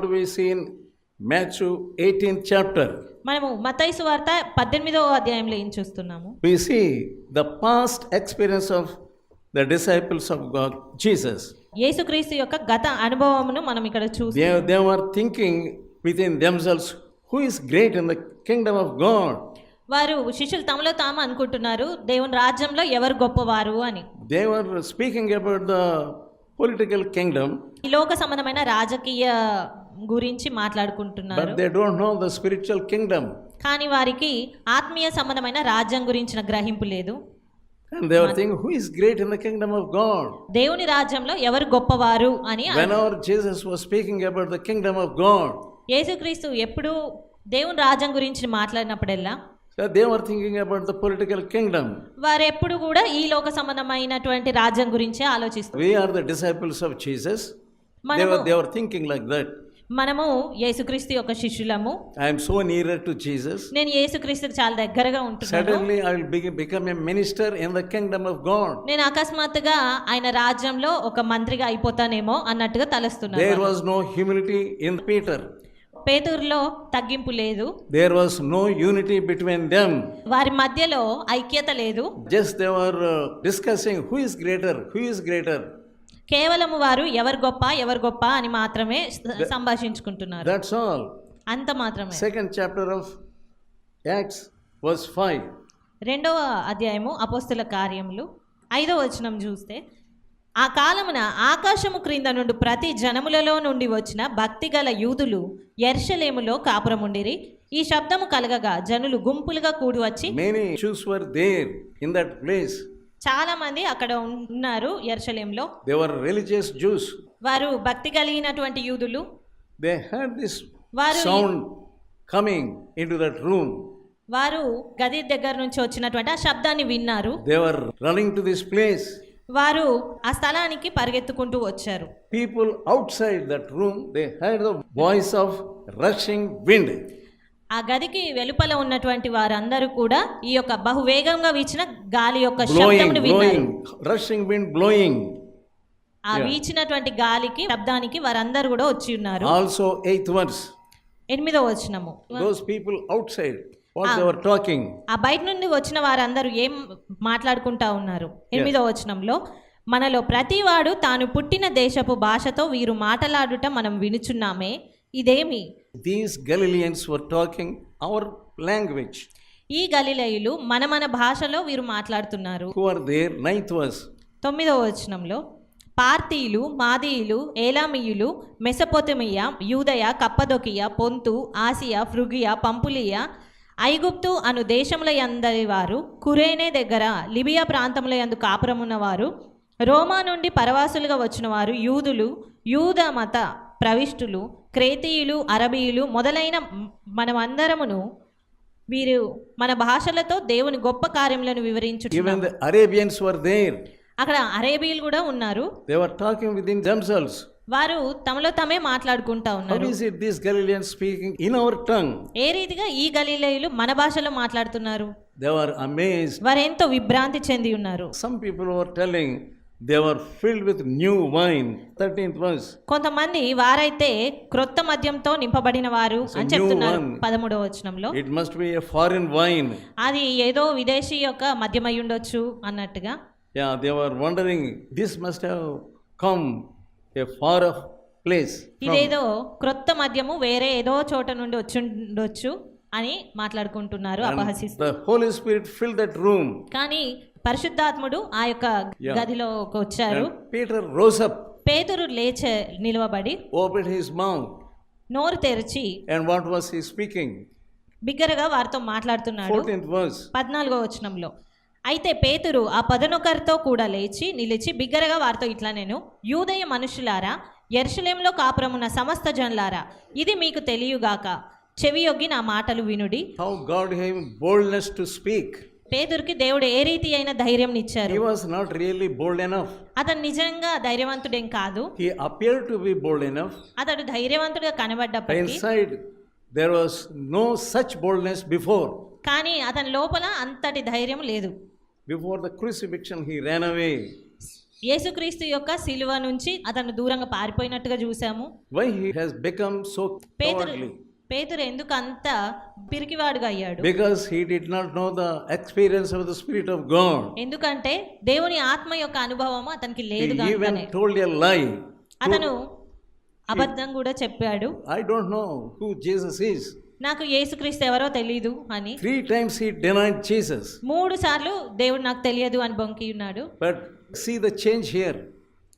what we see in Matthew 18th chapter. మనము మత్తయి సువార్త 18వ అధ్యాయంలో ఏం చూస్తున్నాము? We see the past experience of the disciples of God, Jesus. యేసుక్రీస్తు యొక్క గత అనుభవమును మనం ఇక్కడ చూస్తాము. They were thinking within themselves, who is great in the kingdom of God? వారు శిష్యులు తమలో తాము అనుకుంటున్నారు, దేవుని రాజ్యంలో ఎవరు గొప్పవారు అని. They were speaking about the political kingdom, ఈ లోక సంబంధమైన రాజకీయ గురించి మాట్లాడుకుంటున్నారు. but they don't know the spiritual kingdom. కానీ వారికి ఆత్మీయ సంబంధమైన రాజ్యం గురించిన గ్రహింపు లేదు. And they were thinking, who is great in the kingdom of God? దేవుని రాజ్యంలో ఎవరు గొప్పవారు అని. Whenever Jesus was speaking about the kingdom of God, యేసుక్రీస్తు ఎప్పుడు దేవుని రాజ్యం గురించి మాట్లాడినప్పుడల్లా so they were thinking about the political kingdom. వారు ఎప్పుడు కూడా ఈ లోక సంబంధమైనటువంటి రాజ్యం గురించే ఆలోచిస్తారు. We are the disciples of Jesus. They were thinking like that. మనము యేసుక్రీస్తు యొక్క శిష్యులము. I am so nearer to Jesus. నేను యేసుక్రీస్తుకి చాలా దగ్గరగా ఉంటున్నాను. Suddenly I will become a minister in the kingdom of God. నేను అకస్మాత్తుగా ఆయన రాజ్యంలో ఒక మంత్రిగా అయిపోతానేమో అన్నట్టుగా తలస్తున్నాను. There was no humility in Peter. పేతురులో తగ్గింపు లేదు. There was no unity between them. వారి మధ్యలో ఐక్యత లేదు. Just they were discussing who is greater. కేవలం వారు ఎవరు గొప్ప అని మాత్రమే సంభాషించుకుంటున్నారు. That's all. అంత మాత్రమే. Second chapter of Acts verse 5. 2వ అధ్యాయము అపోస్తల కార్యములు 5వ వచనం చూస్తే, ఆ కాలమున ఆకాశము క్రింద నుండి ప్రతి జనములలో నుండి వచ్చిన భక్తిగల యూదులు యెరూషలేములో కాపురముండిరి. ఈ శబ్దము కలగగా జనులు గుంపులుగా కూడి వచ్చి, Many Jews were there in that place. చాలా మంది అక్కడ ఉన్నారు యెరూషలేములో. They were religious Jews. వారు భక్తి కలిగినటువంటి యూదులు. They heard this sound coming into that room. వారు గది దగ్గర నుంచి వచ్చినటువంటి ఆ శబ్దాన్ని విన్నారు. They were running to this place. వారు ఆ స్థలానికి పరిగెత్తుకుంటూ వచ్చారు. People outside that room, they heard the voice of rushing wind. ఆ గదికి వెలుపల ఉన్నటువంటి వారందరూ కూడా ఈ యొక్క బహువేగంగా వీచిన గాలి యొక్క శబ్దమును విన్నారు. Rushing wind blowing. ఆ వీచినటువంటి గాలికి శబ్దానికి వారందరూ కూడా వచ్చి ఉన్నారు. Also 8th verse. 8వ వచనము. Those people outside, what they were talking. ఆ బయట నుండి వచ్చిన వారందరూ ఏం మాట్లాడుకుంటా ఉన్నారు? 8వ వచనంలో, మనలో ప్రతివాడు తాను పుట్టిన దేశపు భాషతో వీరు మాట్లాడుట మనం వినుచున్నామే, ఇదేమి? These Galileans were talking our language. ఈ గలిలయులు మన భాషలో వీరు మాట్లాడుతున్నారు. Who are there? 9th verse. 9వ వచనంలో, పార్తీయులు, మాదీయులు, ఏలామీయులు, మెసొపొతమియా, యూదయ, కప్పదొకియా, పొంతు, ఆసియా, ఫ్రుగియా, పంపులియా, ఐగుప్తు అను దేశముల యందరి వారు, కురేనే దగ్గర లిబియా ప్రాంతముల యందు కాపురమున్నవారు, రోమా నుండి పరవాసులుగా వచ్చిన వారు, యూదులు, యూద మత ప్రవిష్టులు, క్రేతీయులు, అరబీయులు మొదలైన మనమందరమును వీరు మన భాషలతో దేవుని గొప్ప కార్యములను వివరించుచున్నాము. Even the Arabians were there. అక్కడ అరేబియలు కూడా ఉన్నారు. They were talking within themselves. వారు తమలో తమే మాట్లాడుకుంటా ఉన్నారు. How is it these Galileans speaking in our tongue? ఏ రీతిగా ఈ గలిలయులు మన భాషలో మాట్లాడుతున్నారు? They were amazed. వారు ఎంతో విభ్రాంతి చెంది ఉన్నారు. Some people were telling they were filled with new wine. 13th verse. కొంతమంది వారైతే క్రొత్త మద్యంతో నింపబడిన వారు అని చెప్తున్నారు. 13వ వచనంలో, It must be a foreign wine. అది ఏదో విదేశీ యొక్క మద్యం అయి ఉండొచ్చు అన్నట్టుగా. Yeah, they were wondering, this must have come a far off place. ఇదేదో క్రొత్త మద్యము వేరే ఏదో చోట నుండి వచ్చి ఉండొచ్చు అని మాట్లాడుకుంటున్నారు, అపహసిస్తూ. The Holy Spirit filled that room. కానీ పరిశుద్ధాత్ముడు ఆ యొక్క గదిలోకి వచ్చారు. Peter rose up. పేతురు లేచి నిలవబడి opened his mouth. నోరు తెరిచి, And what was he speaking? బిగ్గరగా వారితో మాట్లాడుతున్నాడు. 14th verse. 14వ వచనంలో, అయితే పేతురు ఆ 11 కూడా లేచి నిలిచి బిగ్గరగా వారితో ఇట్లా, నేను యూదయ మనుషులారా, యెరూషలేములో కాపురమున్న సమస్త జనులారా, ఇది మీకు తెలియగాక, చెవియొగ్గి నా మాటలు వినుడి. How God gave him boldness to speak. పేతురుకి దేవుడు ఏ రీతి అయిన ధైర్యం ఇచ్చారు. He was not really bold enough. అతను నిజంగా ధైర్యవంతుడేం కాదు. He appeared to be bold enough. అతడు ధైర్యవంతుడిగా కనబడ్డప్పటికీ inside there was no such boldness before. కానీ అతని లోపల అంతటి ధైర్యం లేదు. Before the crucifixion he ran away. యేసుక్రీస్తు యొక్క సిలువ నుంచి అతను దూరంగా పారిపోయినట్టుగా చూసాము. Why he has become so cowardly? పేతురు ఎందుకు అంత పిరికివాడుగా అయ్యాడు? Because he did not know the experience of the Spirit of God. ఎందుకంటే దేవుని ఆత్మ యొక్క అనుభవం అతనికి లేదు He even కనుకనే. told a lie. అతను అబద్ధం కూడా చెప్పాడు. I don't know who Jesus is. నాకు యేసుక్రీస్తు ఎవరో తెలియదు అని. 3 times he denied Jesus. 3 సార్లు దేవుడు నాకు తెలియదు అని బొంకి ఉన్నాడు. But see the change here.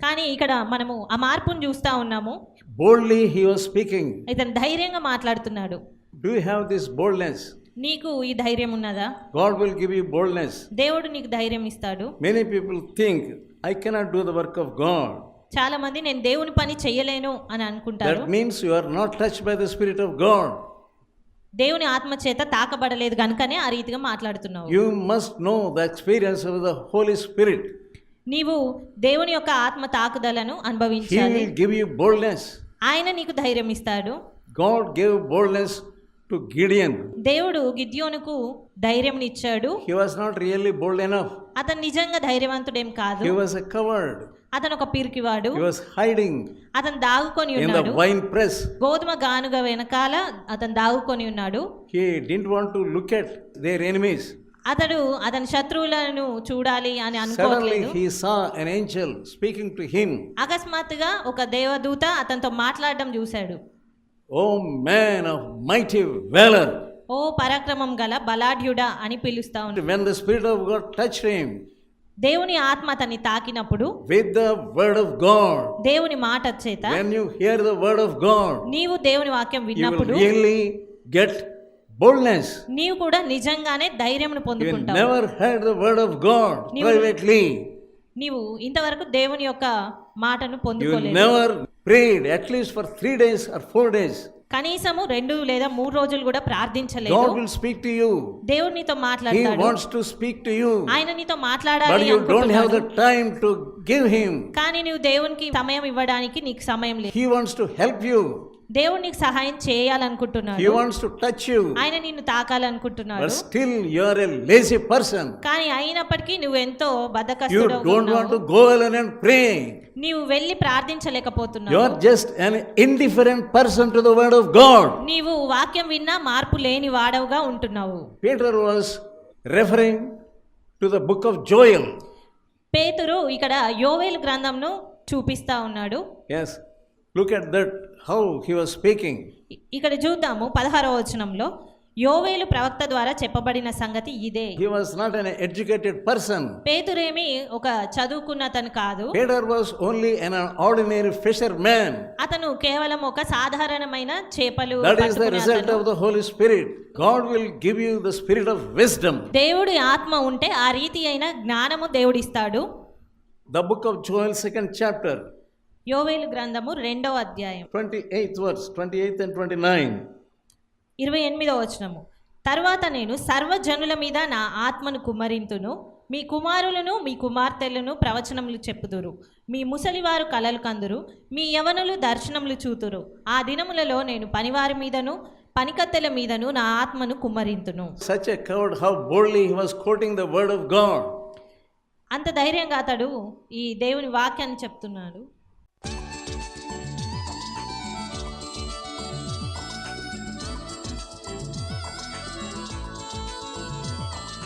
కానీ ఇక్కడ మనము ఆ మార్పును చూస్తా ఉన్నాము. Boldly he was speaking. ఇతను ధైర్యంగా మాట్లాడుతున్నాడు. Do you have this boldness? నీకు ఈ ధైర్యం ఉన్నదా? God will give you boldness. దేవుడు నీకు ధైర్యం ఇస్తాడు. Many people think I cannot do the work of God. చాలా మంది నేను దేవుని పని చేయలేను అని అనుకుంటారు. That means you are not touched by the Spirit of God. దేవుని ఆత్మ చేత తాకబడలేదు కనుకనే ఆ రీతిగా మాట్లాడుతున్నావు. You must know the experience of the Holy Spirit. నీవు దేవుని యొక్క ఆత్మ తాకుదలను He అనుభవించాలి. will give you boldness. ఆయన నీకు ధైర్యం ఇస్తాడు. God gave boldness to Gideon. దేవుడు గిద్యోనుకు ధైర్యం ఇచ్చాడు. He was not really bold enough. అతను నిజంగా ధైర్యవంతుడేం కాదు. He was a coward. అతను ఒక పిరికివాడు. He was hiding అతను దాగుకొని in the ఉన్నాడు. wine press. గోధుమ గానుగ వెనకాల అతను దాగుకొని ఉన్నాడు. He didn't want to look at their enemies. అతని శత్రువులను చూడాలి అని Suddenly అనుకోవట్లేదు. he saw an angel speaking to him. అకస్మాత్తుగా ఒక దేవదూత అతనితో మాట్లాడడం చూశాడు. Oh man of mighty valor. ఓ పరాక్రమం గల బలాఢ్యుడా అని పిలుస్తా ఉన్నాడు. When the Spirit of God touched him దేవుని ఆత్మ అతన్ని తాకినప్పుడు with the word of God, దేవుని మాట చేత when you hear the word of God, నీవు దేవుని వాక్యం you will విన్నప్పుడు really get boldness. నీవు కూడా నిజంగానే ధైర్యమును You పొందుకుంటావు. never heard the word of God నీవు- privately. నీవు ఇంతవరకు దేవుని యొక్క మాటను You పొందుకోలేదు. never prayed at least for 3 days or 4 days. కనీసము 2 లేదా 3 రోజులు కూడా ప్రార్థించలేదు. God will speak to you. దేవుడు నీతో He మాట్లాడతాడు. wants to speak to you. ఆయన నీతో But మాట్లాడాలి you don't have అనుకుంటున్నాడు. the time to give him. కానీ నువ్వు దేవునికి సమయం ఇవ్వడానికి నీకు సమయం లేదు. He wants to help you. దేవుడు నీకు సహాయం చేయాలనుకుంటున్నాడు. He wants to touch you. ఆయన నిన్ను తాకాలనుకుంటున్నాడు. But still you are a lazy person. కానీ అయినప్పటికీ నువ్వు ఎంతో You బద్ధకస్తుడవుగా don't want ఉన్నావు. to go alone and pray. నీవు వెళ్ళి You ప్రార్థించలేకపోతున్నావు. are just an indifferent person to the word of God. నీవు వాక్యం విన్నా మార్పు లేని వాడవుగా ఉంటున్నావు. Peter was referring to the book of Joel. పేతురు ఇక్కడ యోవేలు గ్రంథంను చూపిస్తా ఉన్నాడు. Yes, look at that, how he was speaking. ఇక్కడ చూద్దాము 16వ వచనంలో యోవేలు ప్రవక్త ద్వారా చెప్పబడిన సంగతి ఇదే. He was not an educated person. పేతురేమి ఒక చదువుకున్నతను కాదు. Peter was only an ordinary fisherman. అతను కేవలం ఒక సాధారణమైన చేపలు That is the పట్టుకునే result అతను. of the Holy Spirit. God will give you the spirit of wisdom. దేవుడి ఆత్మ ఉంటే ఆ రీతి అయిన జ్ఞానము దేవుడిస్తాడు. The book of Joel, 2nd chapter, యోవేలు గ్రంథము 2వ అధ్యాయం 28th verse, 28th and 29. 28వ వచనము. తర్వాత నేను సర్వజనుల మీద నా ఆత్మను కుమ్మరింతును, మీ కుమారులను మీ కుమార్తెలను ప్రవచనములు చెప్పుదురు, మీ ముసలివారు కలలు కందురు, మీ యవనులు దర్శనములు చూతురు. ఆ దినములలో నేను పనివారి మీదను పనికత్తెల మీదను నా ఆత్మను కుమ్మరింతును. Such a coward, how boldly he was quoting the word of God. అంత ధైర్యంగా అతడు ఈ దేవుని వాక్యాన్ని చెప్తున్నాడు.